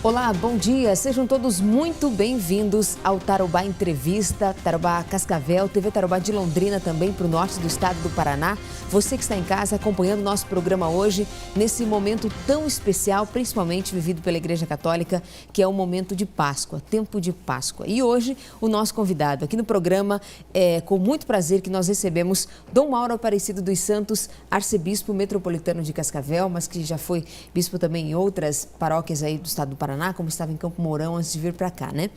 Olá, bom dia. Sejam todos muito bem-vindos ao Tarobá Entrevista, Tarobá Cascavel, TV Tarobá de Londrina também para o norte do estado do Paraná. Você que está em casa acompanhando nosso programa hoje, nesse momento tão especial, principalmente vivido pela Igreja Católica, que é o momento de Páscoa, tempo de Páscoa. E hoje o nosso convidado aqui no programa, com muito prazer que nós recebemos Dom Mauro Aparecido dos Santos, arcebispo metropolitano de Cascavel, mas que já foi bispo também em outras paróquias aí do estado do Paraná, como estava em Campo Mourão antes de vir para cá, né?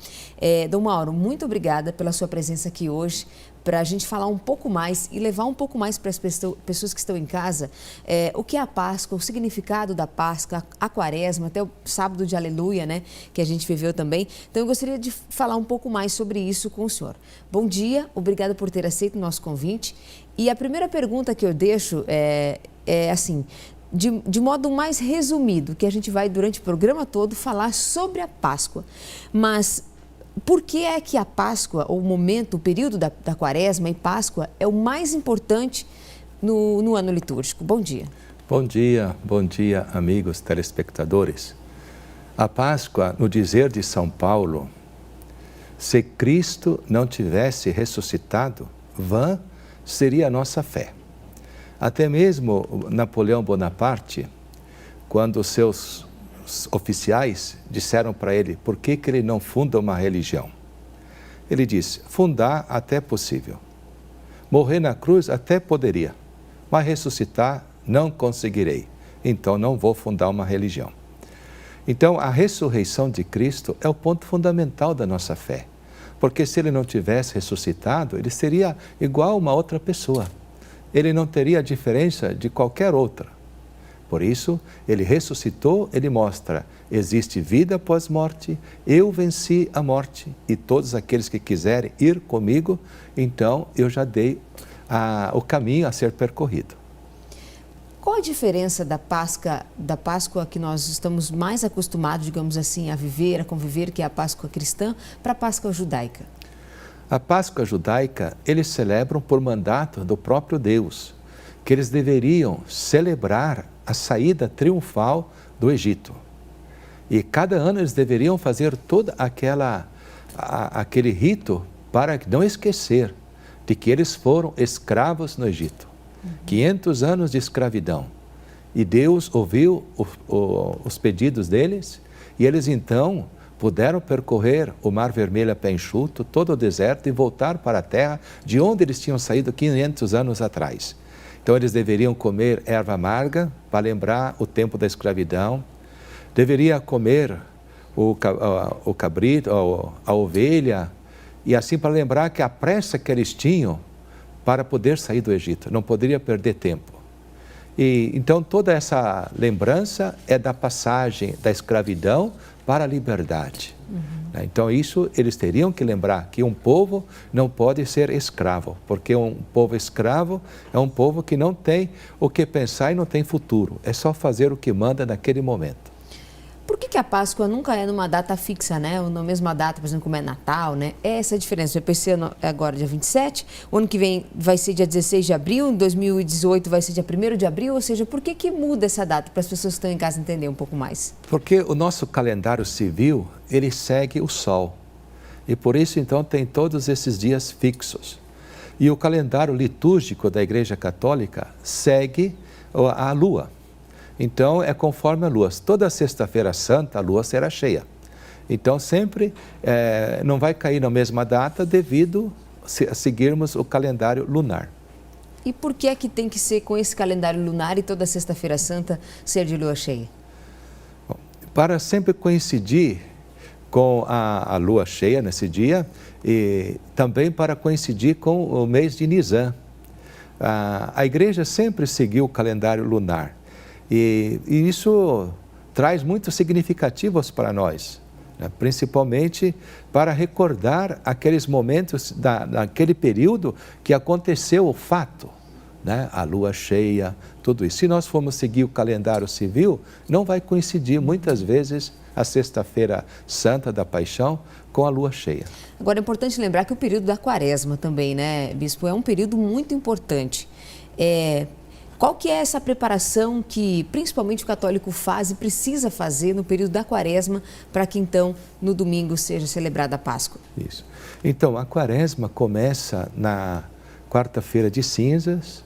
Dom Mauro, muito obrigada pela sua presença aqui hoje, para a gente falar um pouco mais e levar um pouco mais para as pessoas que estão em casa o que é a Páscoa, o significado da Páscoa, a Quaresma, até o sábado de Aleluia, né? Que a gente viveu também. Então, eu gostaria de falar um pouco mais sobre isso com o senhor. Bom dia, obrigada por ter aceito o nosso convite. E a primeira pergunta que eu deixo é assim... De modo mais resumido, que a gente vai durante o programa todo falar sobre a Páscoa. Mas por que é que a Páscoa, ou o momento, o período da Quaresma e Páscoa é o mais importante no ano litúrgico? Bom dia. Bom dia, amigos telespectadores. A Páscoa, no dizer de São Paulo, se Cristo não tivesse ressuscitado, vã seria a nossa fé. Até mesmo Napoleão Bonaparte, quando os seus oficiais disseram para ele por que ele não funda uma religião, ele disse: fundar até possível, morrer na cruz até poderia, mas ressuscitar não conseguirei, então não vou fundar uma religião. Então a ressurreição de Cristo é o ponto fundamental da nossa fé, porque se ele não tivesse ressuscitado, ele seria igual a uma outra pessoa. Ele não teria diferença de qualquer outra. Por isso, ele ressuscitou, ele mostra, existe vida após morte, eu venci a morte e todos aqueles que quiserem ir comigo, então eu já dei o caminho a ser percorrido. Qual a diferença da Páscoa que nós estamos mais acostumados, digamos assim, a viver, a conviver, que é a Páscoa cristã, para a Páscoa judaica? A Páscoa judaica, eles celebram por mandato do próprio Deus, que eles deveriam celebrar a saída triunfal do Egito. E cada ano eles deveriam fazer todo aquele rito para não esquecer de que eles foram escravos no Egito. 500 anos de escravidão. E Deus ouviu os pedidos deles e eles então puderam percorrer o Mar Vermelho a pé enxuto, todo o deserto e voltar para a terra de onde eles tinham saído 500 anos atrás. Então eles deveriam comer erva amarga para lembrar o tempo da escravidão, deveria comer o cabrito, a ovelha, e assim para lembrar que a pressa que eles tinham para poder sair do Egito, não poderia perder tempo. E então toda essa lembrança é da passagem da escravidão para a liberdade. Então isso eles teriam que lembrar, que um povo não pode ser escravo, porque um povo escravo é um povo que não tem o que pensar e não tem futuro, é só fazer o que manda naquele momento. Por que a Páscoa nunca é numa data fixa, né? Ou na mesma data, por exemplo, como é Natal, né? É essa a diferença. Esse ano é agora dia 27, o ano que vem vai ser dia 16 de abril, em 2018 vai ser dia 1º de abril, ou seja, por que muda essa data? Para as pessoas que estão em casa entender um pouco mais. Porque o nosso calendário civil, ele segue o Sol. E por isso, então, tem todos esses dias fixos. E o calendário litúrgico da Igreja Católica segue a Lua. Então, é conforme a Lua. Toda sexta-feira santa, a Lua será cheia. Então, sempre não vai cair na mesma data devido a seguirmos o calendário lunar. E por que é que tem que ser com esse calendário lunar e toda sexta-feira santa ser de Lua cheia? Bom, para sempre coincidir com a Lua cheia nesse dia e também para coincidir com o mês de Nisan. A Igreja sempre seguiu o calendário lunar. E isso traz muitos significativos para nós, né? Principalmente para recordar aqueles momentos daquele período que aconteceu o fato, né? A lua cheia, tudo isso. Se nós formos seguir o calendário civil, não vai coincidir muitas vezes a sexta-feira santa da Paixão com a lua cheia. Agora é importante lembrar que o período da Quaresma também, né, Bispo, é um período muito importante. Qual que é essa preparação que principalmente o católico faz e precisa fazer no período da Quaresma para que então no domingo seja celebrada a Páscoa? Isso. Então, a Quaresma começa na quarta-feira de cinzas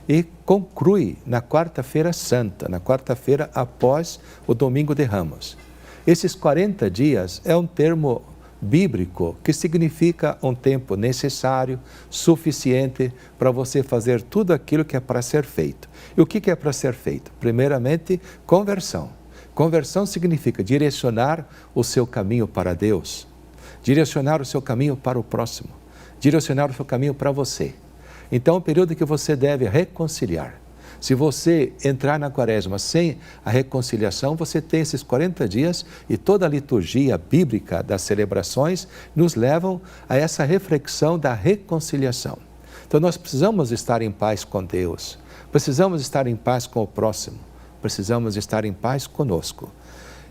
e conclui na quarta-feira santa, na quarta-feira após o domingo de Ramos. Esses 40 dias é um termo bíblico que significa um tempo necessário, suficiente para você fazer tudo aquilo que é para ser feito. E o que é para ser feito? Primeiramente, conversão. Conversão significa direcionar o seu caminho para Deus, direcionar o seu caminho para o próximo, direcionar o seu caminho para você. Então, é um período que você deve reconciliar. Se você entrar na Quaresma sem a reconciliação, você tem esses 40 dias e toda a liturgia bíblica das celebrações nos levam a essa reflexão da reconciliação. Então, nós precisamos estar em paz com Deus, precisamos estar em paz com o próximo, precisamos estar em paz conosco.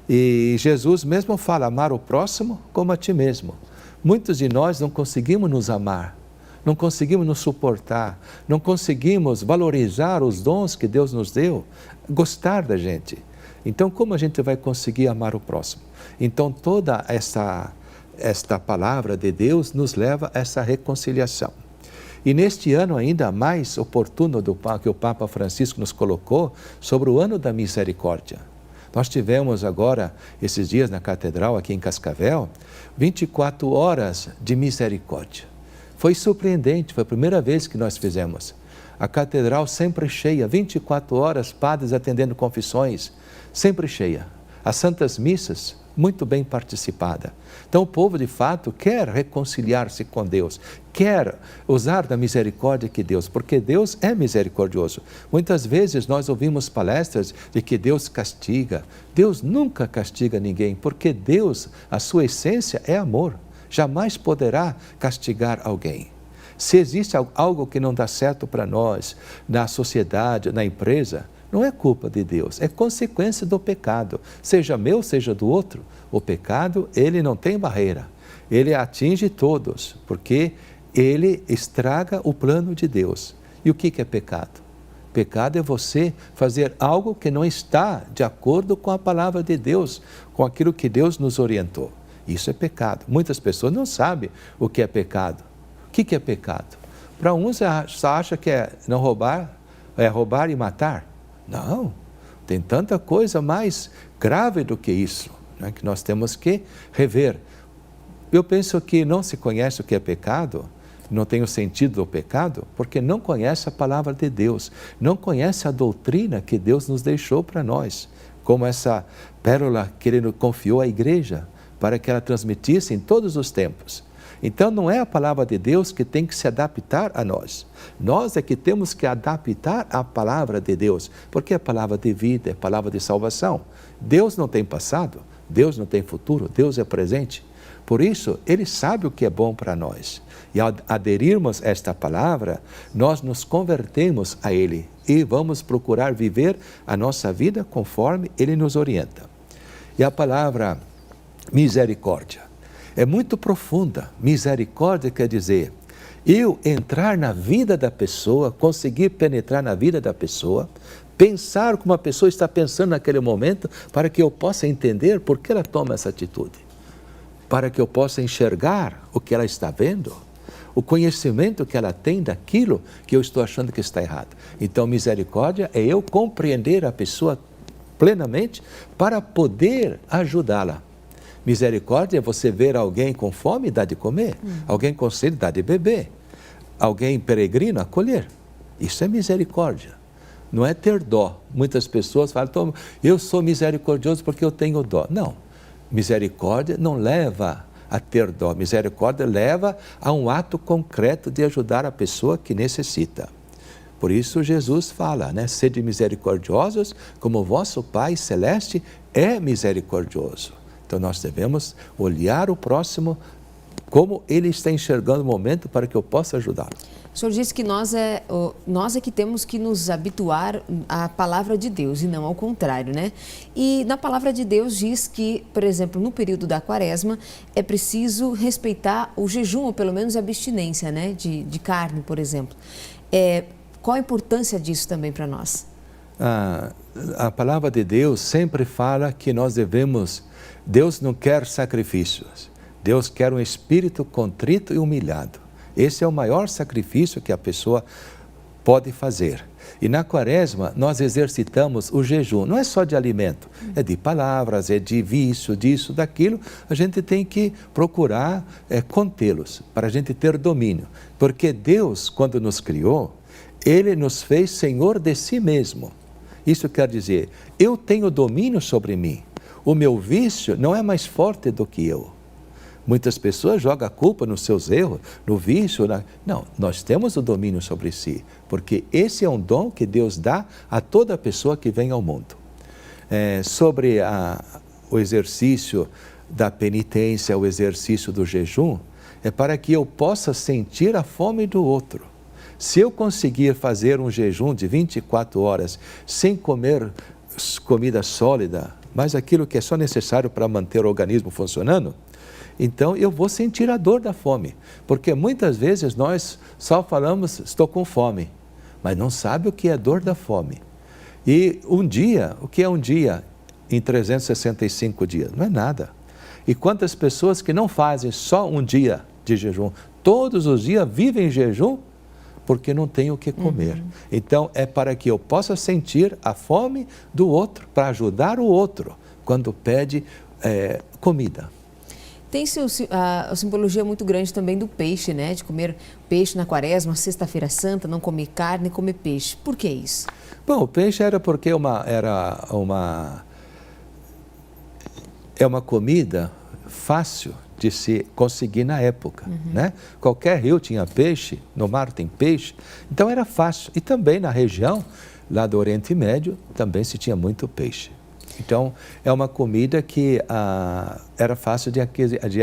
E Jesus mesmo fala, amar o próximo como a ti mesmo. Muitos de nós não conseguimos nos amar, não conseguimos nos suportar, não conseguimos valorizar os dons que Deus nos deu, gostar da gente. Então, como a gente vai conseguir amar o próximo? Então, toda esta palavra de Deus nos leva a essa reconciliação. E neste ano ainda mais oportuno que o Papa Francisco nos colocou sobre o ano da misericórdia. Nós tivemos agora, esses dias na Catedral, aqui em Cascavel, 24 horas de misericórdia. Foi surpreendente, foi a primeira vez que nós fizemos. A catedral sempre cheia, 24 horas, padres atendendo confissões, sempre cheia. As santas missas, muito bem participada. Então o povo de fato quer reconciliar-se com Deus, quer usar da misericórdia que Deus, porque Deus é misericordioso. Muitas vezes nós ouvimos palestras de que Deus castiga. Deus nunca castiga ninguém, porque Deus, a sua essência é amor. Jamais poderá castigar alguém. Se existe algo que não dá certo para nós, na sociedade, na empresa, não é culpa de Deus, é consequência do pecado, seja meu, seja do outro. O pecado, ele não tem barreira, ele atinge todos, porque ele estraga o plano de Deus. E o que é pecado? Pecado é você fazer algo que não está de acordo com a palavra de Deus, com aquilo que Deus nos orientou. Isso é pecado. Muitas pessoas não sabem o que é pecado. O que é pecado? Para uns só acha que é não roubar, é roubar e matar. Não, tem tanta coisa mais grave do que isso, né, que nós temos que rever. Eu penso que não se conhece o que é pecado, não tem o sentido do pecado, porque não conhece a palavra de Deus, não conhece a doutrina que Deus nos deixou para nós, como essa pérola que Ele confiou à igreja, para que ela transmitisse em todos os tempos. Então não é a palavra de Deus que tem que se adaptar a nós. Nós é que temos que adaptar a palavra de Deus, porque é palavra de vida, é palavra de salvação. Deus não tem passado, Deus não tem futuro, Deus é presente. Por isso, Ele sabe o que é bom para nós. E ao aderirmos a esta palavra, nós nos convertemos a Ele e vamos procurar viver a nossa vida conforme Ele nos orienta. E a palavra misericórdia é muito profunda. Misericórdia quer dizer eu entrar na vida da pessoa, conseguir penetrar na vida da pessoa, pensar como a pessoa está pensando naquele momento, para que eu possa entender por que ela toma essa atitude, para que eu possa enxergar o que ela está vendo, o conhecimento que ela tem daquilo que eu estou achando que está errado. Então, misericórdia é eu compreender a pessoa plenamente para poder ajudá-la. Misericórdia é você ver alguém com fome e dar de comer, alguém com sede dar de beber, alguém peregrino acolher. Isso é misericórdia, não é ter dó. Muitas pessoas falam, eu sou misericordioso porque eu tenho dó. Não, misericórdia não leva a ter dó, misericórdia leva a um ato concreto de ajudar a pessoa que necessita. Por isso Jesus fala, né? Sede misericordiosos como vosso Pai Celeste é misericordioso. Então nós devemos olhar o próximo como ele está enxergando o momento para que eu possa ajudá-lo. O senhor disse que nós é que temos que nos habituar à palavra de Deus e não ao contrário, né? E na palavra de Deus diz que, por exemplo, no período da Quaresma, é preciso respeitar o jejum, ou pelo menos a abstinência, né? De carne, por exemplo. Qual a importância disso também para nós? A palavra de Deus sempre fala que nós devemos... Deus não quer sacrifícios. Deus quer um espírito contrito e humilhado. Esse é o maior sacrifício que a pessoa pode fazer. E na quaresma nós exercitamos o jejum. Não é só de alimento, é de palavras, é de vício, disso, daquilo. A gente tem que procurar contê-los, para a gente ter domínio. Porque Deus, quando nos criou, Ele nos fez Senhor de si mesmo. Isso quer dizer, eu tenho domínio sobre mim. O meu vício não é mais forte do que eu. Muitas pessoas jogam a culpa nos seus erros, no vício. Não, nós temos o domínio sobre si, porque esse é um dom que Deus dá a toda pessoa que vem ao mundo. Sobre o exercício da penitência, o exercício do jejum, é para que eu possa sentir a fome do outro. Se eu conseguir fazer um jejum de 24 horas sem comer comida sólida, mas aquilo que é só necessário para manter o organismo funcionando, então eu vou sentir a dor da fome, porque muitas vezes nós só falamos, estou com fome, mas não sabe o que é a dor da fome. E um dia, o que é um dia em 365 dias? Não é nada. E quantas pessoas que não fazem só um dia de jejum, todos os dias vivem em jejum, porque não tem o que comer. Então é para que eu possa sentir a fome do outro, para ajudar o outro, quando pede comida. Tem a simbologia muito grande também do peixe, né? De comer peixe na quaresma, sexta-feira santa, não comer carne, comer peixe. Por que isso? Bom, o peixe era porque é uma comida fácil de se conseguir na época, né? Qualquer rio tinha peixe, no mar tem peixe, então era fácil. E também na região, lá do Oriente Médio, também se tinha muito peixe. Então, é uma comida que era fácil de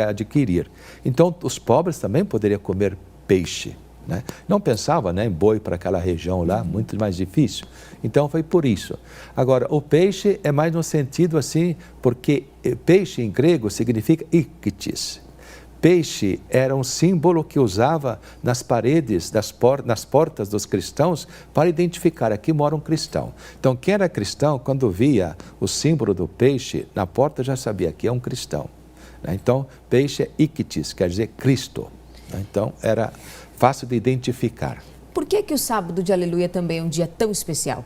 adquirir. Então, os pobres também poderiam comer peixe, né? Não pensava, né, em boi para aquela região lá, muito mais difícil. Então, foi por isso. Agora, o peixe é mais no sentido assim, porque peixe em grego significa iktis. Peixe era um símbolo que usava nas paredes, nas portas dos cristãos, para identificar, aqui mora um cristão. Então, quem era cristão, quando via o símbolo do peixe na porta, já sabia que é um cristão. Então, peixe é iktis, quer dizer Cristo. Então, era fácil de identificar. Por que o sábado de Aleluia também é um dia tão especial?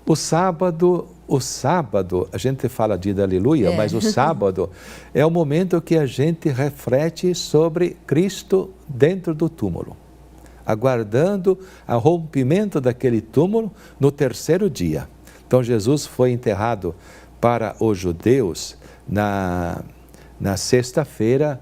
O sábado, a gente fala dia de Aleluia, mas o sábado é o momento que a gente reflete sobre Cristo dentro do túmulo, aguardando o rompimento daquele túmulo no terceiro dia. Então, Jesus foi enterrado para os judeus na sexta-feira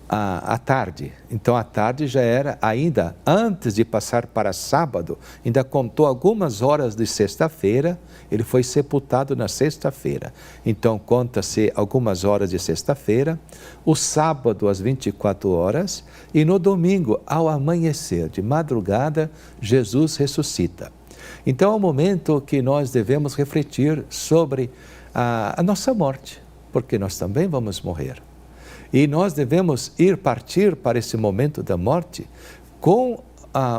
à tarde. Então, à tarde já era ainda, antes de passar para sábado, ainda contou algumas horas de sexta-feira, ele foi sepultado na sexta-feira. Então, conta-se algumas horas de sexta-feira, o sábado às 24 horas, e no domingo, ao amanhecer, de madrugada, Jesus ressuscita. Então, é um momento que nós devemos refletir sobre a nossa morte, porque nós também vamos morrer. E nós devemos partir para esse momento da morte com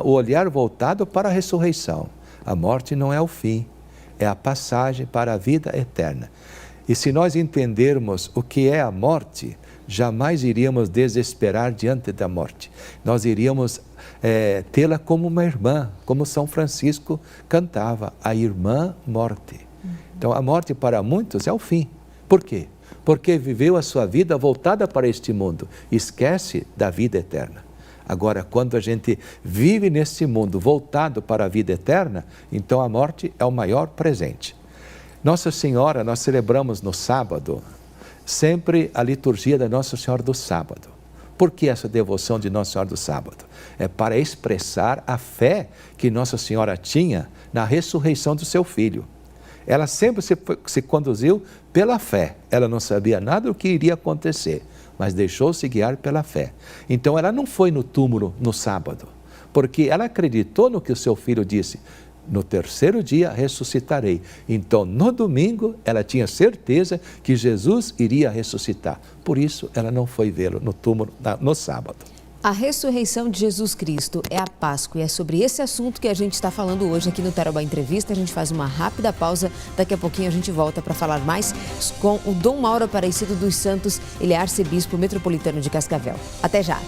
o olhar voltado para a ressurreição. A morte não é o fim, é a passagem para a vida eterna. E se nós entendermos o que é a morte, jamais iríamos desesperar diante da morte. Nós iríamos tê-la como uma irmã, como São Francisco cantava, a irmã morte. Então a morte para muitos é o fim. Por quê? Porque viveu a sua vida voltada para este mundo, esquece da vida eterna. Agora, quando a gente vive nesse mundo voltado para a vida eterna, então a morte é o maior presente. Nossa Senhora, nós celebramos no sábado, sempre a liturgia da Nossa Senhora do Sábado. Por que essa devoção de Nossa Senhora do Sábado? É para expressar a fé que Nossa Senhora tinha na ressurreição do seu Filho. Ela sempre se conduziu pela fé. Ela não sabia nada do que iria acontecer, mas deixou-se guiar pela fé. Então, ela não foi no túmulo no sábado, porque ela acreditou no que o seu filho disse. No terceiro dia ressuscitarei. Então, no domingo, ela tinha certeza que Jesus iria ressuscitar. Por isso, ela não foi vê-lo no túmulo no sábado. A ressurreição de Jesus Cristo é a Páscoa e é sobre esse assunto que a gente está falando hoje aqui no Tarobá Entrevista. A gente faz uma rápida pausa, daqui a pouquinho a gente volta para falar mais com o Dom Mauro Aparecido dos Santos, ele é arcebispo metropolitano de Cascavel. Até já!